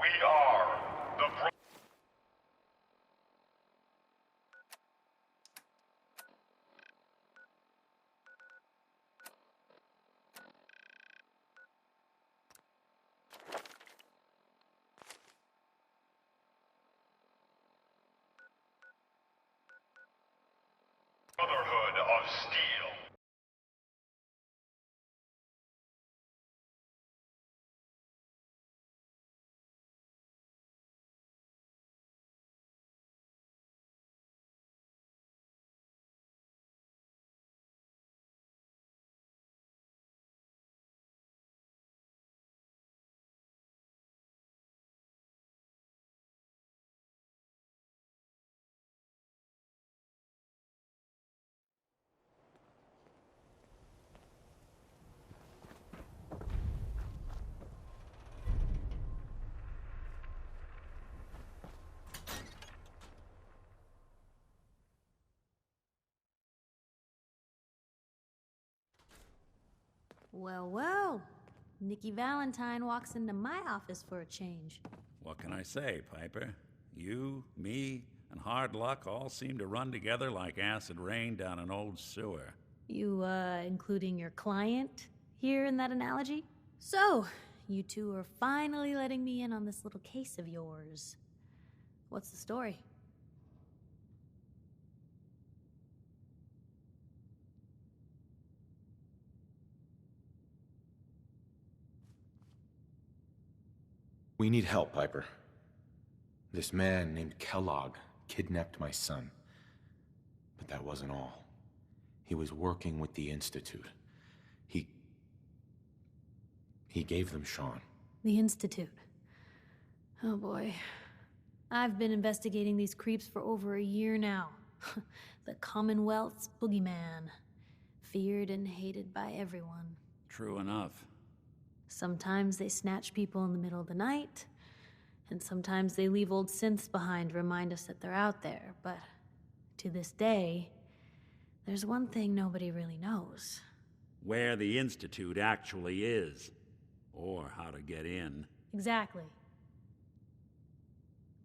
We are the Brotherhood of Steel. Well, well. Nikki Valentine walks into my office for a change. What can I say, Piper? You, me, and hard luck all seem to run together like acid rain down an old sewer. You, including your client here in that analogy? So, you two are finally letting me in on this little case of yours. What's the story? We need help, Piper. This man named Kellogg kidnapped my son. But that wasn't all. He was working with the Institute. He gave them Sean. The Institute. Oh boy. I've been investigating these creeps for over a year now. The Commonwealth's boogeyman. Feared and hated by everyone. True enough. Sometimes they snatch people in the middle of the night, and sometimes they leave old synths behind to remind us that they're out there, but to this day, there's one thing nobody really knows. Where the Institute actually is. Or how to get in. Exactly.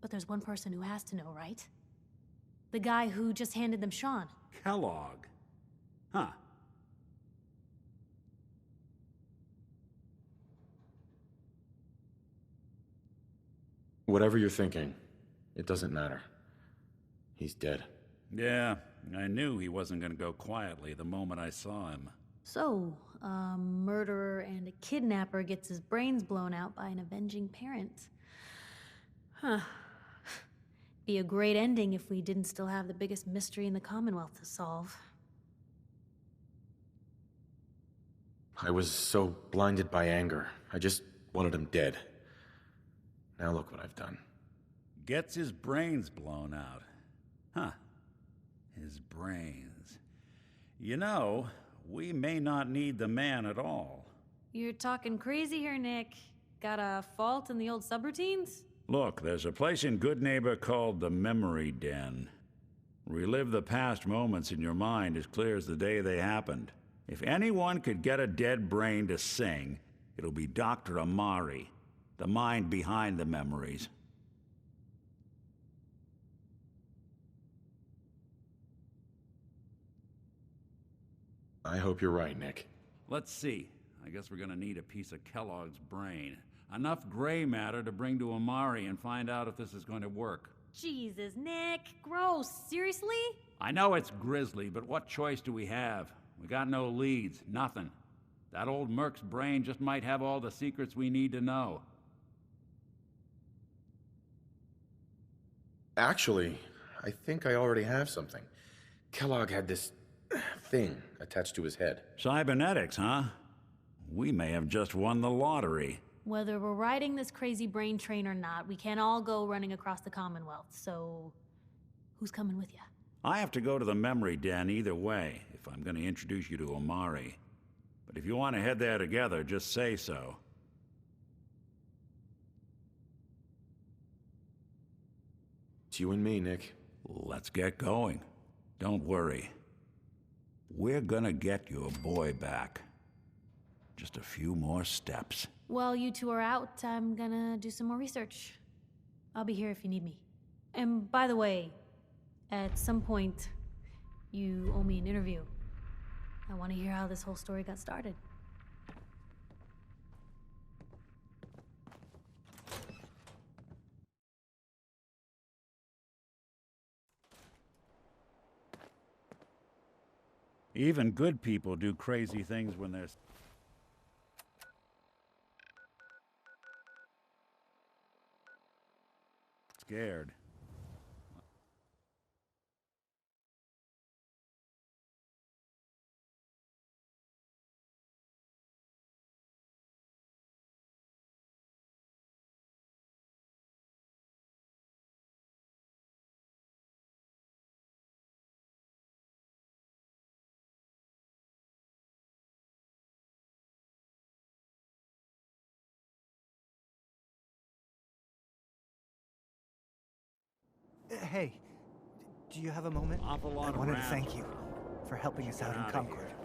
But there's one person who has to know, right? The guy who just handed them Sean. Kellogg. Huh. Whatever you're thinking, it doesn't matter. He's dead. Yeah, I knew he wasn't gonna go quietly the moment I saw him. So, a murderer and a kidnapper gets his brains blown out by an avenging parent. Huh. Be a great ending if we didn't still have the biggest mystery in the Commonwealth to solve. I was so blinded by anger. I just wanted him dead. Now look what I've done. Gets his brains blown out. Huh. His brains. You know, we may not need the man at all. You're talking crazy here, Nick. Got a fault in the old subroutines? Look, there's a place in Good Neighbor called the Memory Den. Relive the past moments in your mind as clear as the day they happened. If anyone could get a dead brain to sing, it'll be Dr. Amari, the mind behind the memories. I hope you're right, Nick. Let's see. I guess we're gonna need a piece of Kellogg's brain. Enough gray matter to bring to Amari and find out if this is going to work. Jesus, Nick. Gross. Seriously? I know it's grisly, but what choice do we have? We got no leads, nothing. That old Merc's brain just might have all the secrets we need to know. Actually, I think I already have something. Kellogg had this thing attached to his head. Cybernetics, huh? We may have just won the lottery. Whether we're riding this crazy brain train or not, we can't all go running across the Commonwealth, so who's coming with you? I have to go to the Memory Den either way, if I'm going to introduce you to Amari. But if you want to head there together, just say so. It's you and me, Nick. Let's get going. Don't worry. We're gonna get your boy back. Just a few more steps. While you two are out, I'm gonna do some more research. I'll be here if you need me. And by the way, at some point, you owe me an interview. I want to hear how this whole story got started. Even good people do crazy things when they're scared. Hey, do you have a moment? Awful lot I of wanted to rats. thank you for helping us out in outta Concord. here.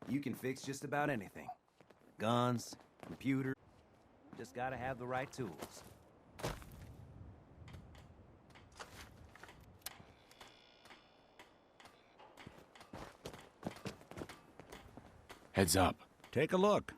You can fix just about anything. Guns, computer, just gotta have the right tools. Heads up. Take a look.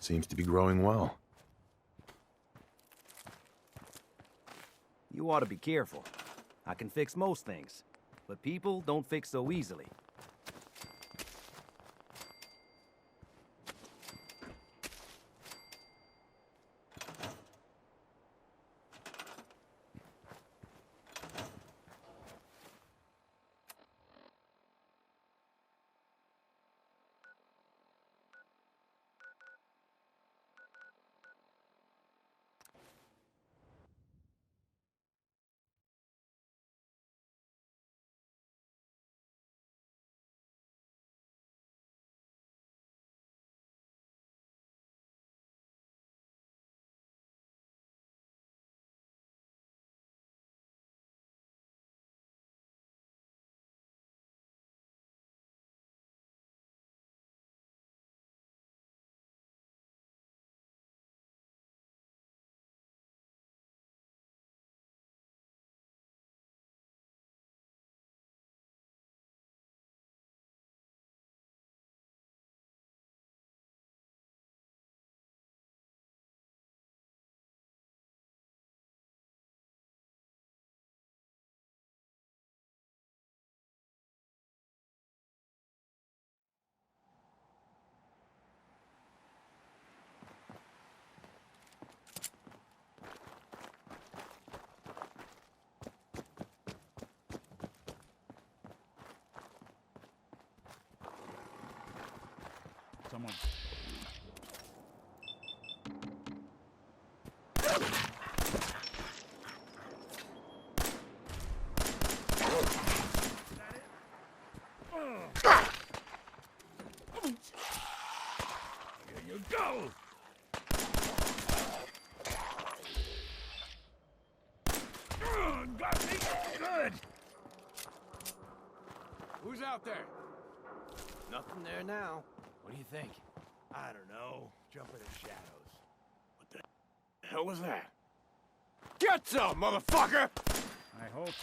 Seems to be growing well. You ought to be careful. I can fix most things, but people don't fix so easily. Someone. Here you go! Got me good! Who's out there? Nothing there now. What do you think? I don't know. Jump in the shadows. What the hell was that? Get some, motherfucker! I hope.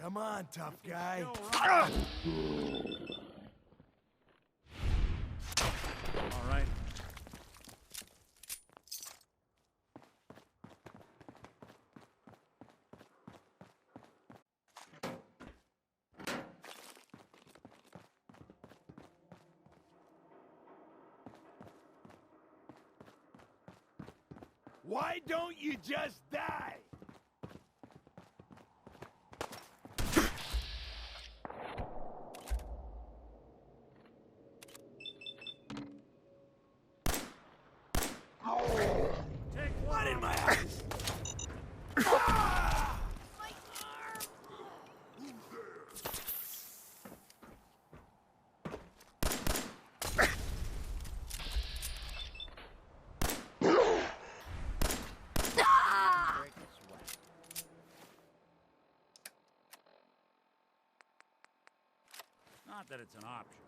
Come on, tough guy. All right. Why don't you just die? Blood in my eyes! Not that it's an option.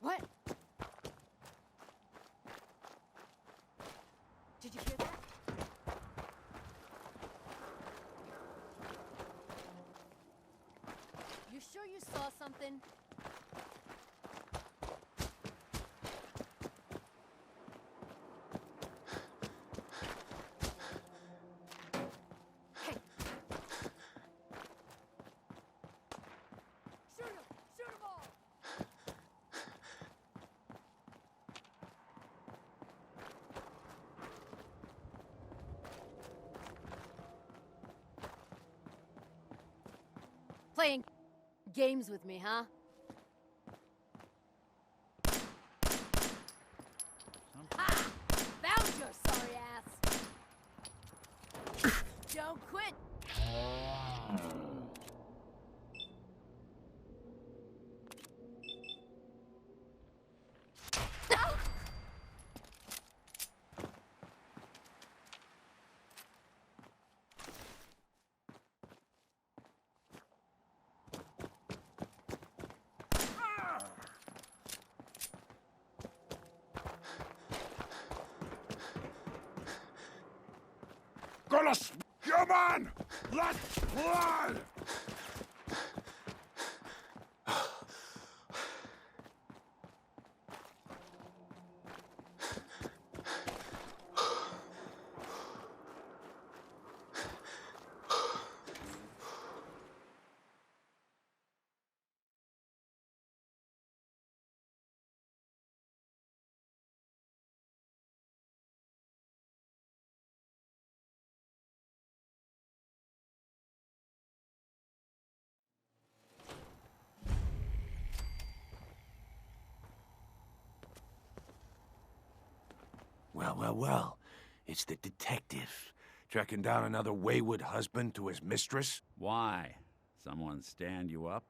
What? Did you hear that? You sure you saw something? Hey! Shoot him! Shoot 'em all! Playing games with me, huh? Ha! Found your sorry ass! Don't quit! Gonna come on! Let's blood! Well. It's the detective. Tracking down another wayward husband to his mistress. Why? Someone stand you up?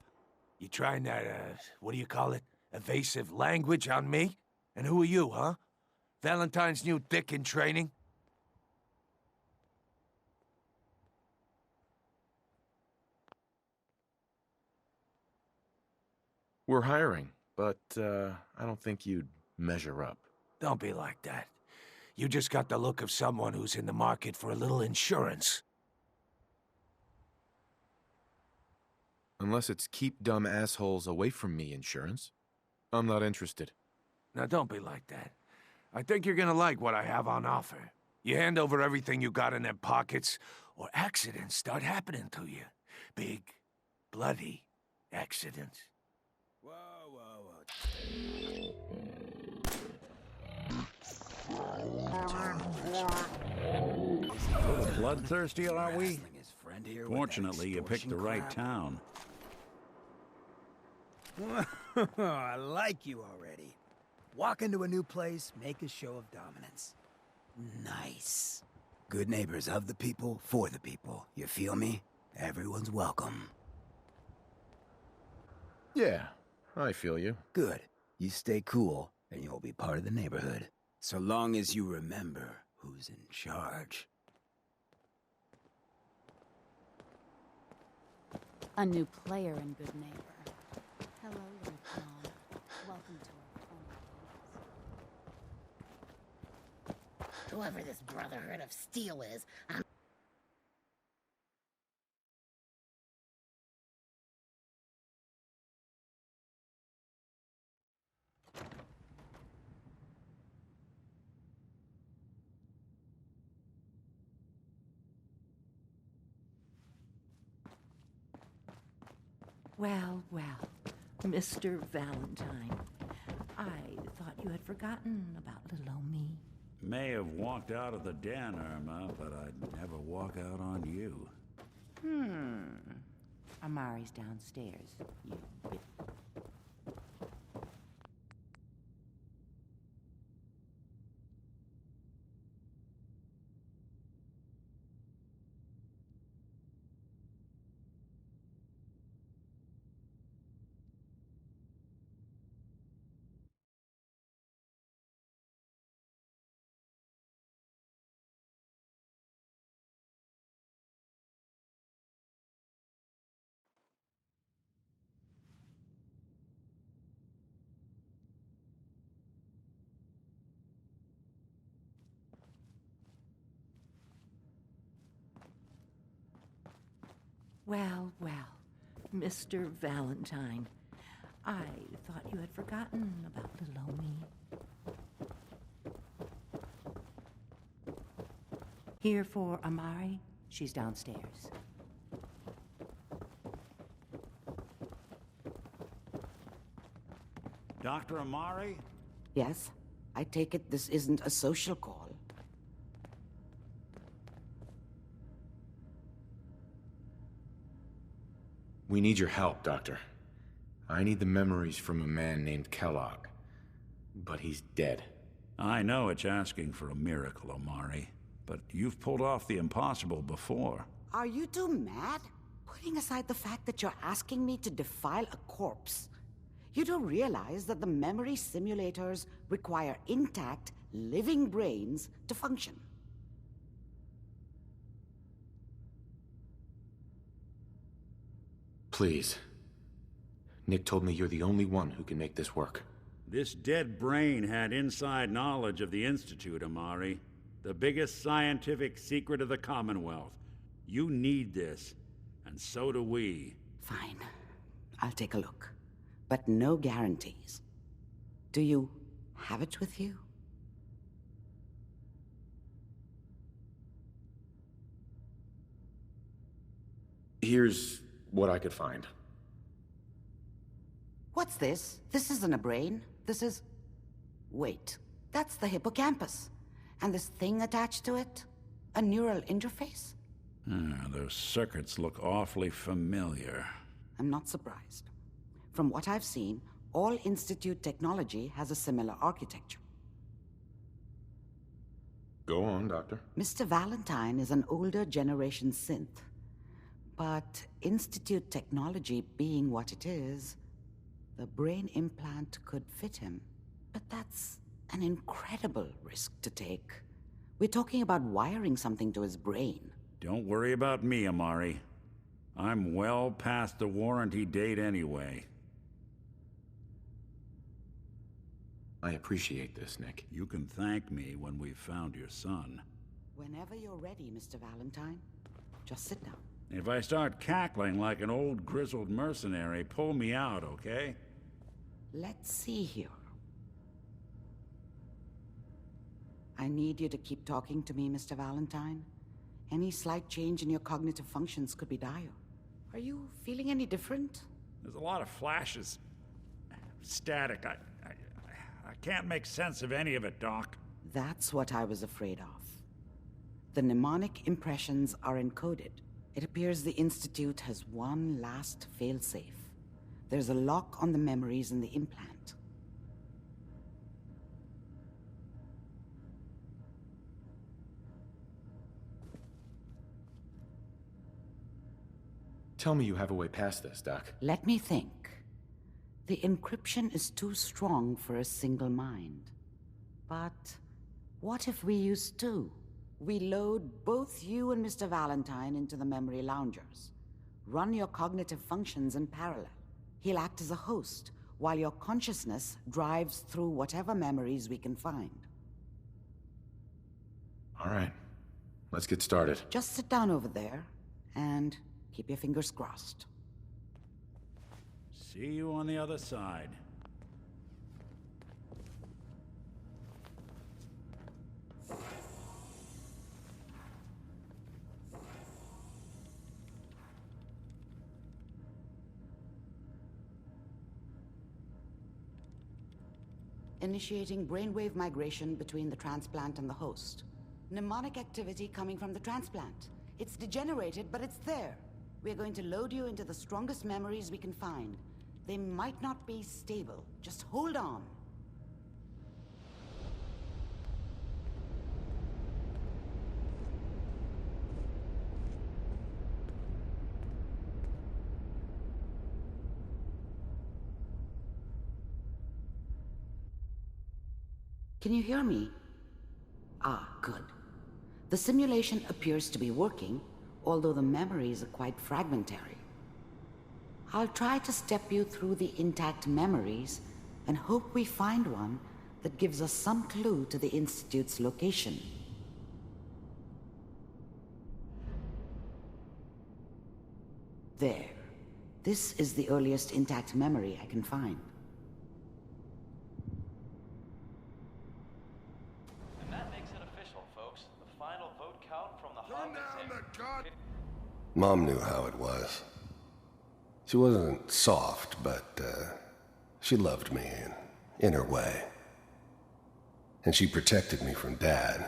You trying that, what do you call it? Evasive language on me? And who are you, huh? Valentine's new dick in training? We're hiring, but I don't think you'd measure up. Don't be like that. You just got the look of someone who's in the market for a little insurance. Unless it's keep dumb assholes away from me insurance, I'm not interested. Now don't be like that. I think you're gonna like what I have on offer. You hand over everything you got in them pockets, or accidents start happening to you. Big, bloody accidents. Whoa, whoa, Bloodthirsty, are we? Fortunately, you picked the right town. I like you already. Walk into a new place, make a show of dominance. Nice. Good neighbors of the people, for the people. You feel me? Everyone's welcome. Yeah, I feel you. Good. You stay cool, and you'll be part of the neighborhood. So long as you remember who's in charge. A new player in Good Neighbor. Hello, little pawn. Welcome to our fun. Whoever this Brotherhood of Steel is, I'm... Well, well, Mr. Valentine. I thought you had forgotten about little old me. May have walked out of the den, Irma, but I'd never walk out on you. Amari's downstairs, you bit. Well, well, Mr. Valentine. I thought you had forgotten about little old me. Here for Amari. She's downstairs. Dr. Amari? Yes? I take it this isn't a social call. We need your help, Doctor. I need the memories from a man named Kellogg. But he's dead. I know it's asking for a miracle, Amari, but you've pulled off the impossible before. Are you two mad? Putting aside the fact that you're asking me to defile a corpse, you do realize that the memory simulators require intact, living brains to function. Please. Nick told me you're the only one who can make this work. This dead brain had inside knowledge of the Institute, Amari. The biggest scientific secret of the Commonwealth. You need this, and so do we. Fine. I'll take a look. But no guarantees. Do you have it with you? Here's what I could find. What's this? This isn't a brain. This is... Wait. That's the hippocampus. And this thing attached to it? A neural interface? Those circuits look awfully familiar. I'm not surprised. From what I've seen, all Institute technology has a similar architecture. Go on, Doctor. Mr. Valentine is an older generation synth. But Institute technology being what it is, the brain implant could fit him. But that's an incredible risk to take. We're talking about wiring something to his brain. Don't worry about me, Amari. I'm well past the warranty date anyway. I appreciate this, Nick. You can thank me when we've found your son. Whenever you're ready, Mr. Valentine, just sit down. If I start cackling like an old grizzled mercenary, pull me out, okay? Let's see here. I need you to keep talking to me, Mr. Valentine. Any slight change in your cognitive functions could be dire. Are you feeling any different? There's a lot of flashes. Static. I can't make sense of any of it, Doc. That's what I was afraid of. The mnemonic impressions are encoded. It appears the Institute has one last failsafe. There's a lock on the memories in the implant. Tell me you have a way past this, Doc. Let me think. The encryption is too strong for a single mind. But what if we use two? We load both you and Mr. Valentine into the memory loungers. Run your cognitive functions in parallel. He'll act as a host, while your consciousness drives through whatever memories we can find. All right. Let's get started. Just sit down over there, and keep your fingers crossed. See you on the other side. Initiating brainwave migration between the transplant and the host. Mnemonic activity coming from the transplant. It's degenerated, but it's there. We're going to load you into the strongest memories we can find. They might not be stable. Just hold on. Can you hear me? Ah, good. The simulation appears to be working, although the memories are quite fragmentary. I'll try to step you through the intact memories and hope we find one that gives us some clue to the Institute's location. There. This is the earliest intact memory I can find. And that makes it official, folks. The final vote count from the Hawk is in. Mom knew how it was. She wasn't soft, but she loved me in her way. And she protected me from Dad.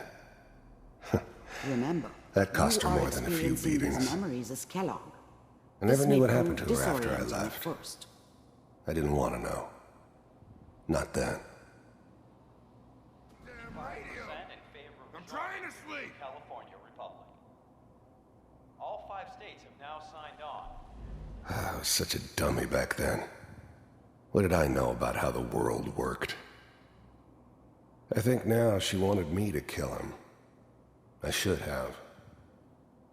Remember, that cost her more than a few beatings. These memories as Kellogg. I never knew what happened to her after I left. I didn't want to know. Not then. I'm trying to sleep. California Republic. All 5 states have now signed on. I was such a dummy back then. What did I know about how the world worked? I think now she wanted me to kill him. I should have.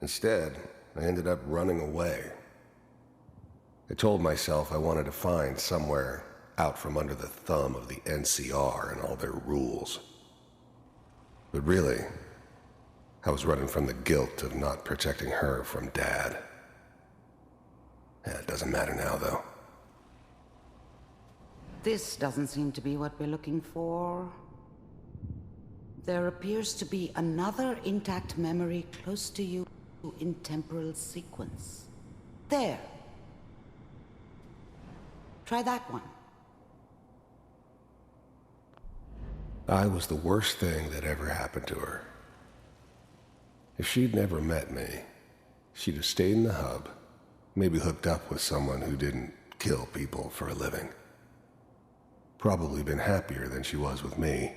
Instead, I ended up running away. I told myself I wanted to find somewhere out from under the thumb of the NCR and all their rules. But really, I was running from the guilt of not protecting her from Dad. It doesn't matter now, though. This doesn't seem to be what we're looking for. There appears to be another intact memory close to you in temporal sequence. There. Try that one. I was the worst thing that ever happened to her. If she'd never met me, she'd have stayed in the hub, maybe hooked up with someone who didn't kill people for a living. Probably been happier than she was with me.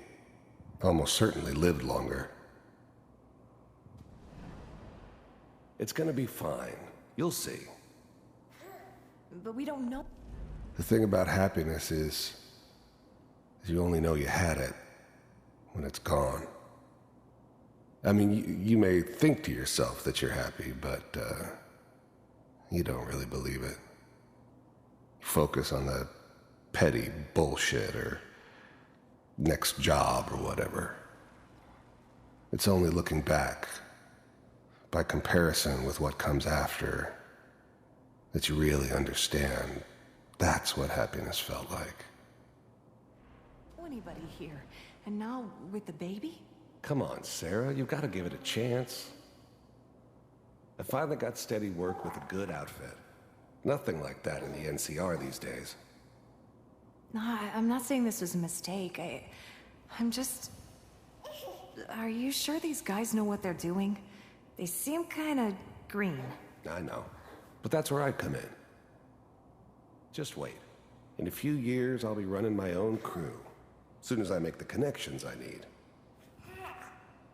Almost certainly lived longer. It's gonna be fine. You'll see. But we don't know. The thing about happiness is you only know you had it when it's gone. I mean, you may think to yourself that you're happy, but you don't really believe it. You focus on the petty bullshit or next job or whatever. It's only looking back, by comparison with what comes after, that you really understand that's what happiness felt like. Anybody here, and now with the baby? Come on, Sarah, you've got to give it a chance. I finally got steady work with a good outfit. Nothing like that in the NCR these days. No, I'm not saying this was a mistake. I'm just... Are you sure these guys know what they're doing? They seem kind of green. I know, but that's where I come in. Just wait. In a few years, I'll be running my own crew. As soon as I make the connections I need.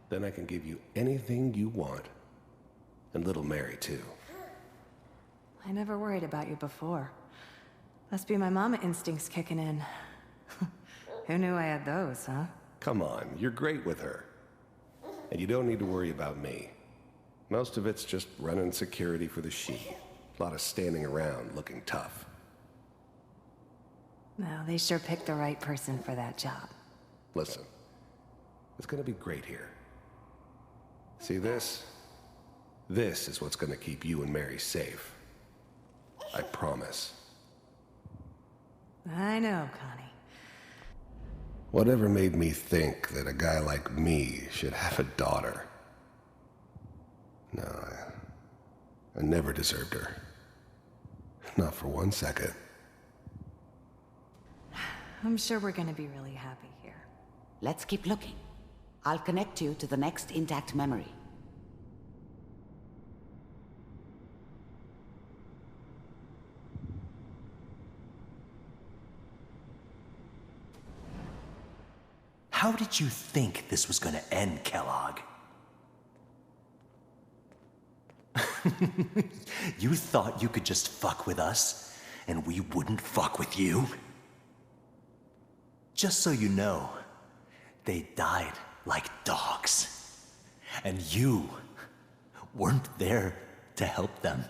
Then I can give you anything you want. And little Mary, too. I never worried about you before. Must be my mama instincts kicking in. Who knew I had those, huh? Come on, you're great with her. And you don't need to worry about me. Most of it's just running security for the she. A lot of standing around looking tough. No, they sure picked the right person for that job. Listen, it's gonna be great here. See this? This is what's gonna keep you and Mary safe. I promise. I know, Connie. Whatever made me think that a guy like me should have a daughter? No, I never deserved her. Not for 1 second. I'm sure we're gonna be really happy here. Let's keep looking. I'll connect you to the next intact memory. How did you think this was gonna end, Kellogg? You thought you could just fuck with us, and we wouldn't fuck with you? Just so you know, they died like dogs. And you weren't there to help them.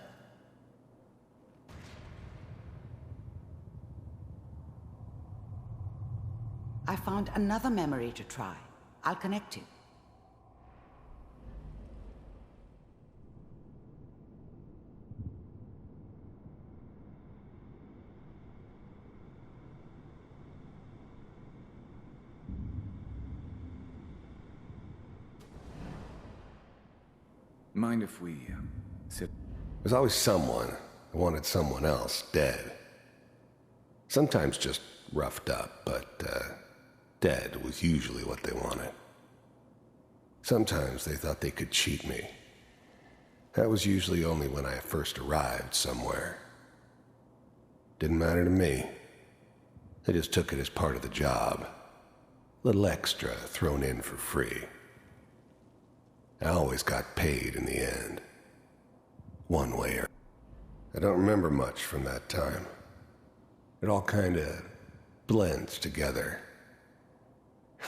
I found another memory to try. I'll connect you. Mind if we sit? There's always someone who wanted someone else dead. Sometimes just roughed up, but dead was usually what they wanted. Sometimes they thought they could cheat me. That was usually only when I first arrived somewhere. Didn't matter to me. They just took it as part of the job. Little extra thrown in for free. I always got paid in the end. One way or... I don't remember much from that time. It all kinda blends together.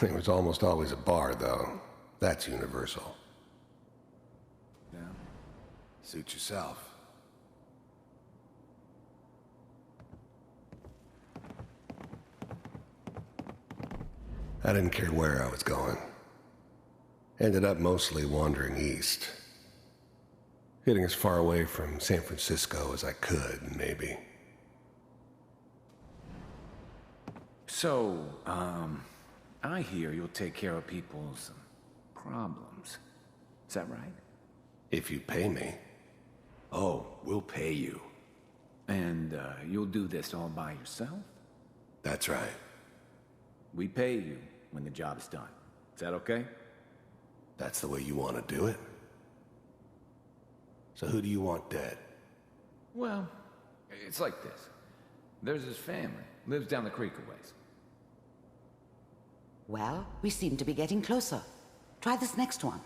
There was almost always a bar, though. That's universal. Yeah. Suit yourself. I didn't care where I was going. Ended up mostly wandering east. Getting as far away from San Francisco as I could, maybe. So, I hear you'll take care of people's problems. Is that right? If you pay me. Oh, we'll pay you. And, you'll do this all by yourself? That's right. We pay you when the job's done. Is that okay? That's the way you want to do it? So who do you want dead? Well, it's like this. There's his family. Lives down the creek a ways. Well, we seem to be getting closer. Try this next one.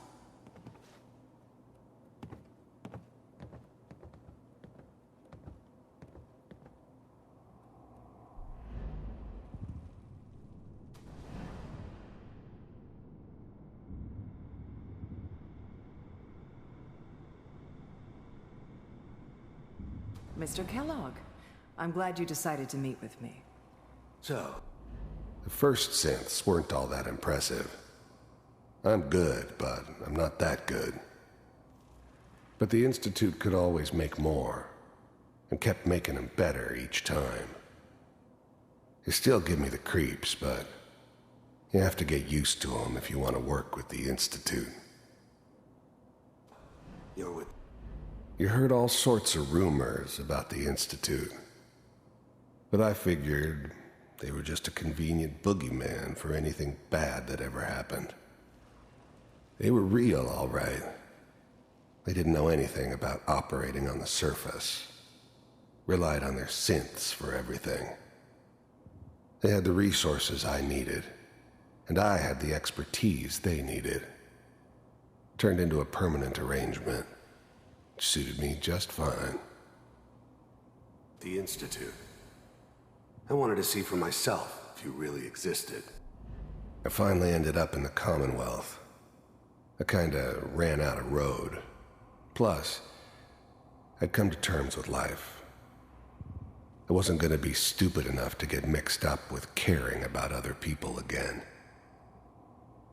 Mr. Kellogg, I'm glad you decided to meet with me. So, the first synths weren't all that impressive. I'm good, but I'm not that good. But the Institute could always make more, and kept making them better each time. They still give me the creeps, but you have to get used to them if you want to work with the Institute. You heard all sorts of rumors about the Institute, but I figured they were just a convenient boogeyman for anything bad that ever happened. They were real, all right. They didn't know anything about operating on the surface. Relied on their synths for everything. They had the resources I needed, and I had the expertise they needed. Turned into a permanent arrangement, which suited me just fine. The Institute. I wanted to see for myself if you really existed. I finally ended up in the Commonwealth. I kinda ran out of road. Plus, I'd come to terms with life. I wasn't gonna be stupid enough to get mixed up with caring about other people again.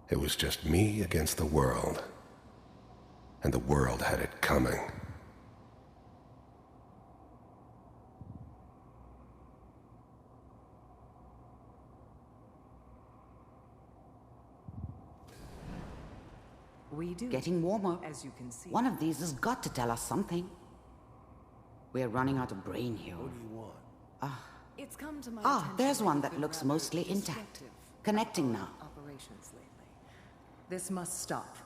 It was just me against the world. And the world had it coming. We do. Getting warmer. As you can see. One of these has got to tell us something. We're running out of brain here. What do you want? It's come to my There's one that looks mostly intact. Connecting now. Operations lately. This must stop.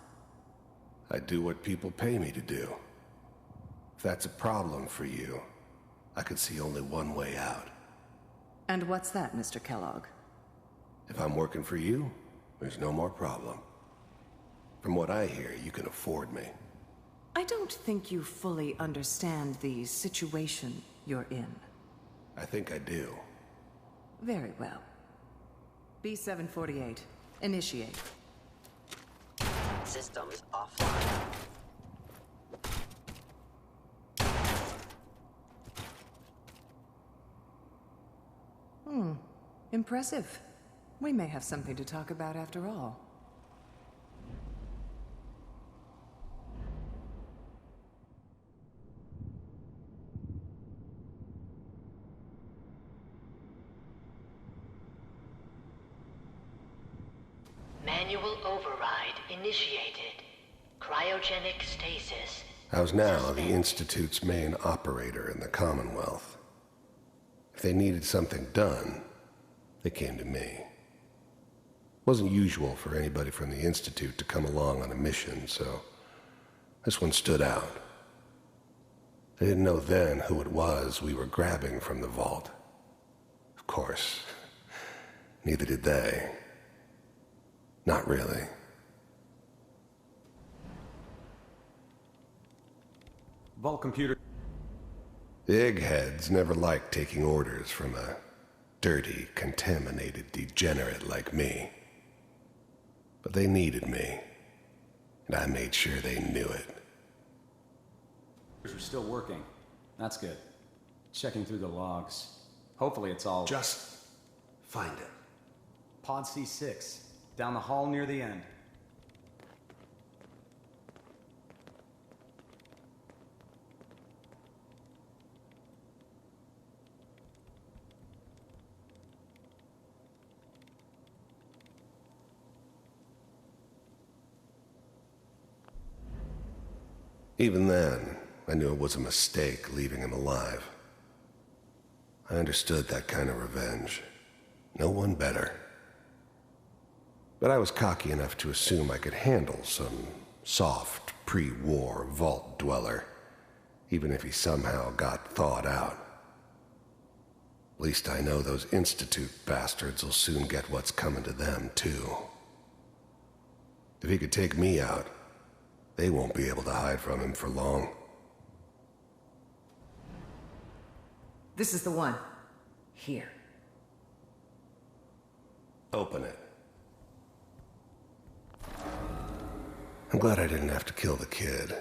I do what people pay me to do. If that's a problem for you, I could see only one way out. And what's that, Mr. Kellogg? If I'm working for you, there's no more problem. From what I hear, you can afford me. I don't think you fully understand the situation you're in. I think I do. Very well. B-748, initiate. Systems offline. Impressive. We may have something to talk about after all. Manual override initiated. Cryogenic stasis. I was now the Institute's main operator in the Commonwealth. If they needed something done, they came to me. Wasn't usual for anybody from the Institute to come along on a mission, so this one stood out. I didn't know then who it was we were grabbing from the vault. Of course, neither did they. Not really. Vault computer. The eggheads never liked taking orders from a dirty, contaminated degenerate like me. But they needed me, and I made sure they knew it. We're still working. That's good. Checking through the logs. Hopefully it's all... Just find it. Pod C6. Down the hall near the end. Even then, I knew it was a mistake leaving him alive. I understood that kind of revenge. No one better. But I was cocky enough to assume I could handle some soft, pre-war vault dweller, even if he somehow got thawed out. At least I know those Institute bastards will soon get what's coming to them, too. If he could take me out, they won't be able to hide from him for long. This is the one. Here. Open it. I'm glad I didn't have to kill the kid.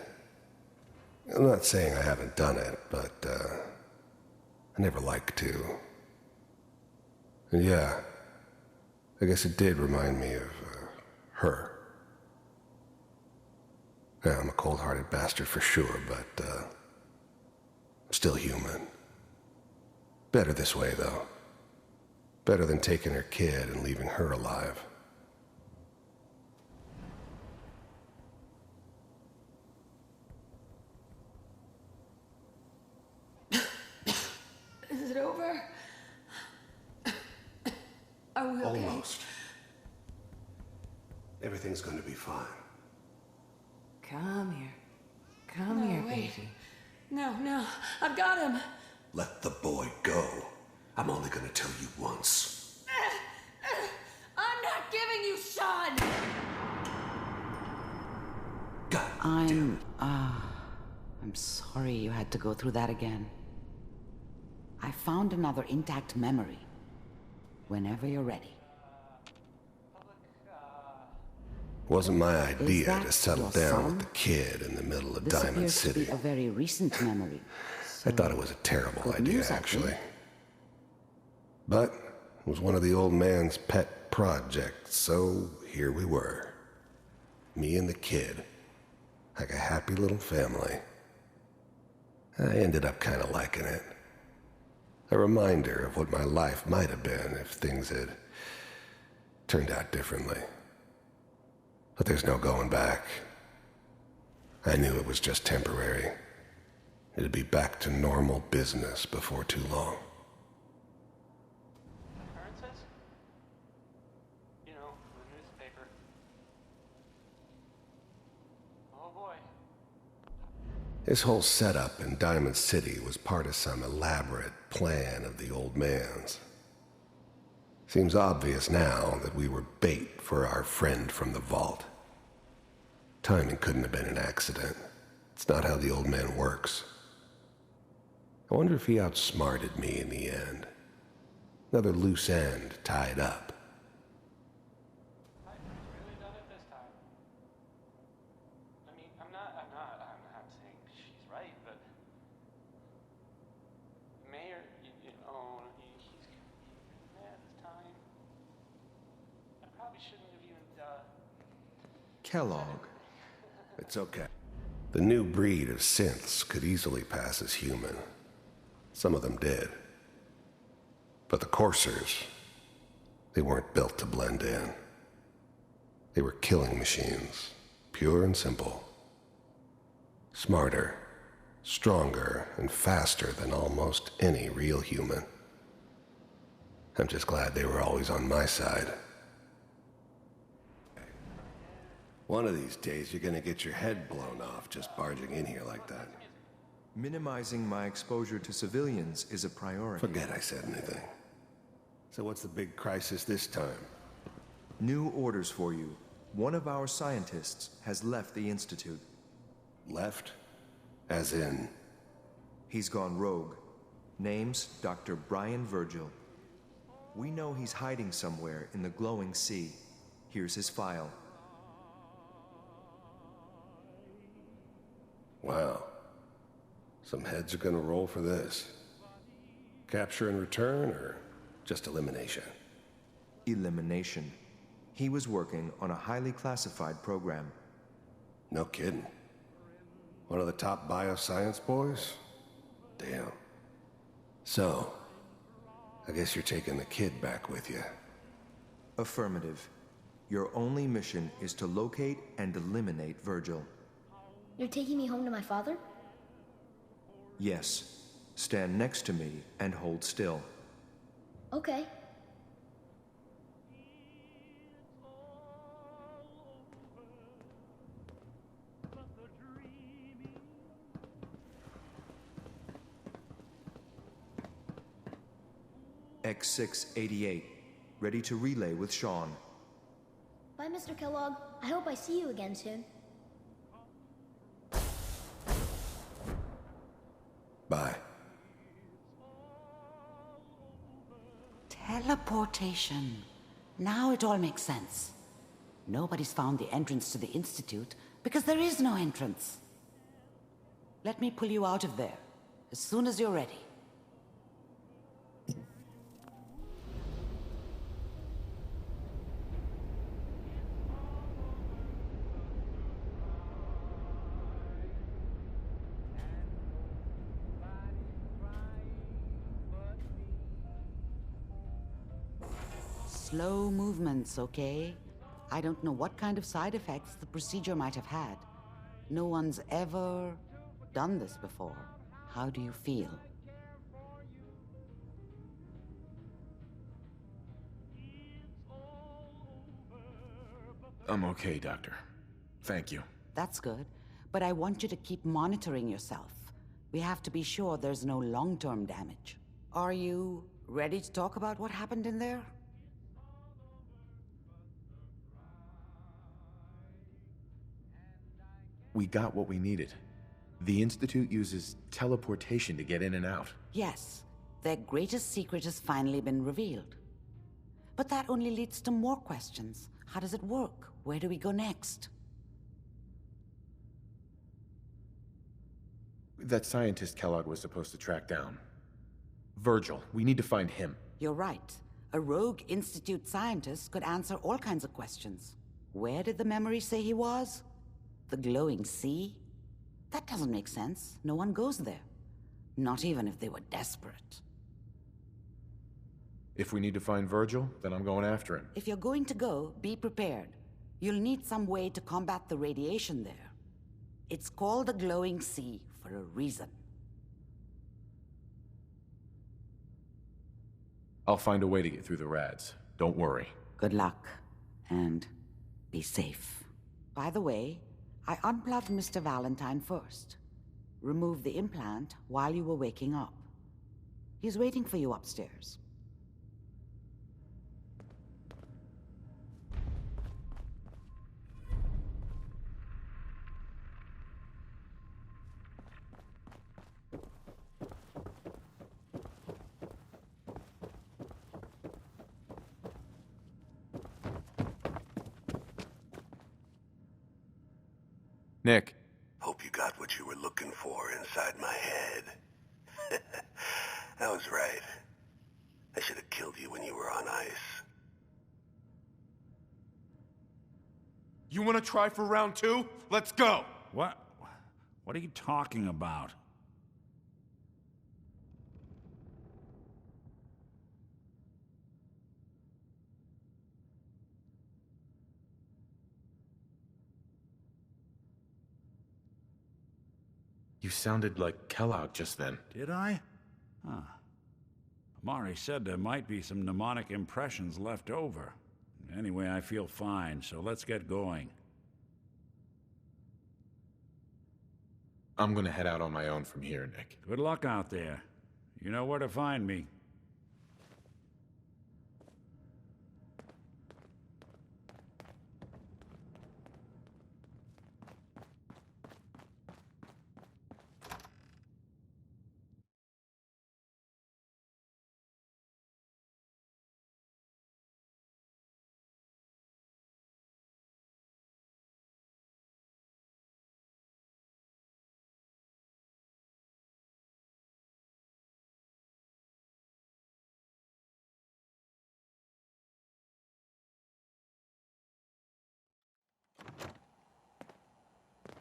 I'm not saying I haven't done it, but I never liked to. And yeah, I guess it did remind me of her. Yeah, I'm a cold-hearted bastard for sure, but I'm still human. Better this way, though. Better than taking her kid and leaving her alive. Is it over? Are we okay? Almost. Everything's going to be fine. Come here. Come here, wait. baby. No, I've got him. Let the boy go. I'm only going to tell you once. I'm not giving you Sean! I'm sorry you had to go through that again. I found another intact memory. Whenever you're ready. Wasn't my Is idea that to settle your down son? with the kid in the middle of This Diamond appears to City. be a very recent memory. I thought it was a terrible Good idea, news, I actually. think. But it was one of the old man's pet projects, so here we were. Me and the kid. Like a happy little family. I ended up kind of liking it. A reminder of what my life might have been if things had turned out differently. But there's no going back. I knew it was just temporary. It'd be back to normal business before too long. Occurrences? You know, the newspaper. Oh boy. This whole setup in Diamond City was part of some elaborate plan of the old man's. Seems obvious now that we were bait for our friend from the vault. Timing couldn't have been an accident. It's not how the old man works. I wonder if he outsmarted me in the end. Another loose end tied up. Really done it this time. I mean, I'm not saying she's right, but Mayor, he's mad this time. I probably shouldn't have even, Kellogg. It's okay. The new breed of synths could easily pass as human. Some of them did. But the coursers, they weren't built to blend in. They were killing machines, pure and simple. Smarter, stronger, and faster than almost any real human. I'm just glad they were always on my side. One of these days, you're gonna get your head blown off just barging in here like that. Minimizing my exposure to civilians is a priority. Forget I said anything. So what's the big crisis this time? New orders for you. One of our scientists has left the Institute. Left? As in? He's gone rogue. Name's Dr. Brian Virgil. We know he's hiding somewhere in the glowing sea. Here's his file. Wow. Some heads are gonna roll for this. Capture and return, or just elimination? Elimination. He was working on a highly classified program. No kidding. One of the top bioscience boys? Damn. So, I guess you're taking the kid back with you. Affirmative. Your only mission is to locate and eliminate Virgil. You're taking me home to my father? Yes. Stand next to me and hold still. Okay. X688. Ready to relay with Sean. Bye, Mr. Kellogg. I hope I see you again soon. Bye. Teleportation. Now it all makes sense. Nobody's found the entrance to the Institute because there is no entrance. Let me pull you out of there as soon as you're ready. Slow movements, okay? I don't know what kind of side effects the procedure might have had. No one's ever done this before. How do you feel? I'm okay, Doctor. Thank you. That's good, but I want you to keep monitoring yourself. We have to be sure there's no long-term damage. Are you ready to talk about what happened in there? We got what we needed. The Institute uses teleportation to get in and out. Yes, their greatest secret has finally been revealed. But that only leads to more questions. How does it work? Where do we go next? That scientist Kellogg was supposed to track down. Virgil, we need to find him. You're right. A rogue Institute scientist could answer all kinds of questions. Where did the memory say he was? The glowing sea? That doesn't make sense. No one goes there. Not even if they were desperate. If we need to find Virgil, then I'm going after him. If you're going to go, be prepared. You'll need some way to combat the radiation there. It's called the glowing sea for a reason. I'll find a way to get through the rads. Don't worry. Good luck, and be safe. By the way, I unplugged Mr. Valentine first. Removed the implant while you were waking up. He's waiting for you upstairs. Nick. Hope you got what you were looking for inside my head. I was right. I should have killed you when you were on ice. You want to try for round 2? Let's go! What? What are you talking about? You sounded like Kellogg just then. Did I? Huh. Amari said there might be some mnemonic impressions left over. Anyway, I feel fine, so let's get going. I'm gonna head out on my own from here, Nick. Good luck out there. You know where to find me.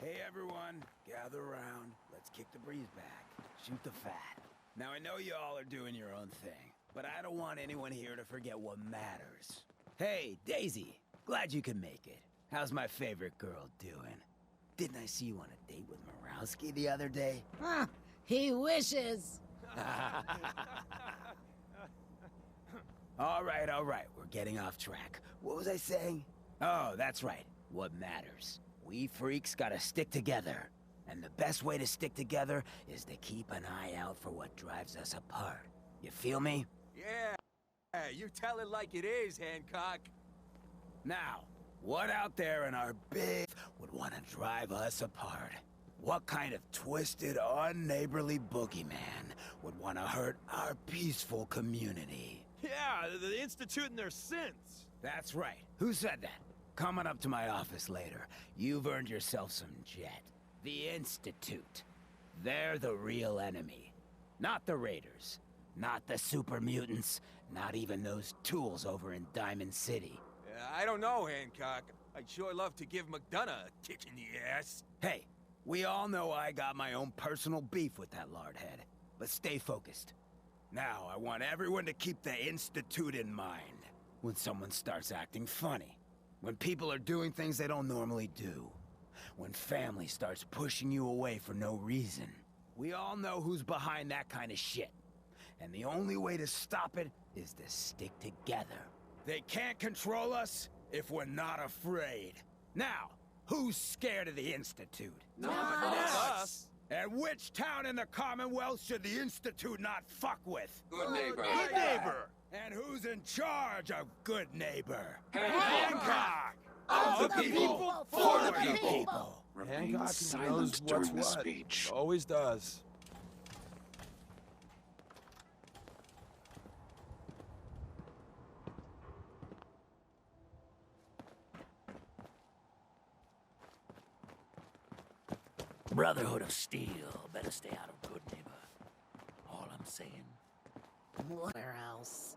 Hey everyone, gather around. Let's kick the breeze back. Shoot the fat. Now I know you all are doing your own thing, but I don't want anyone here to forget what matters. Hey, Daisy, glad you could make it. How's my favorite girl doing? Didn't I see you on a date with Murawski the other day? Huh, he wishes. All right, we're getting off track. What was I saying? Oh, that's right, what matters. We freaks gotta stick together. And the best way to stick together is to keep an eye out for what drives us apart. You feel me? Yeah, you tell it like it is, Hancock. Now, what out there in our big would want to drive us apart? What kind of twisted, unneighborly boogeyman would want to hurt our peaceful community? Yeah, the Institute and their sins. That's right. Who said that? Coming up to my office later, you've earned yourself some jet. The Institute. They're the real enemy. Not the Raiders. Not the super mutants. Not even those tools over in Diamond City. I don't know, Hancock. I'd sure love to give McDonough a kick in the ass. Hey, we all know I got my own personal beef with that lardhead. But stay focused. Now, I want everyone to keep the Institute in mind. When someone starts acting funny. When people are doing things they don't normally do. When family starts pushing you away for no reason. We all know who's behind that kind of shit. And the only way to stop it is to stick together. They can't control us if we're not afraid. Now, who's scared of the Institute? Not us. And which town in the Commonwealth should the Institute not fuck with? Good neighbor. Good neighbor. And who's in charge of Good Neighbor? Hancock. Of the people, for the people. Hancock knows what's what. Speech. Always does. Brotherhood of Steel. Better stay out of Good Neighbor. All I'm saying. Where else?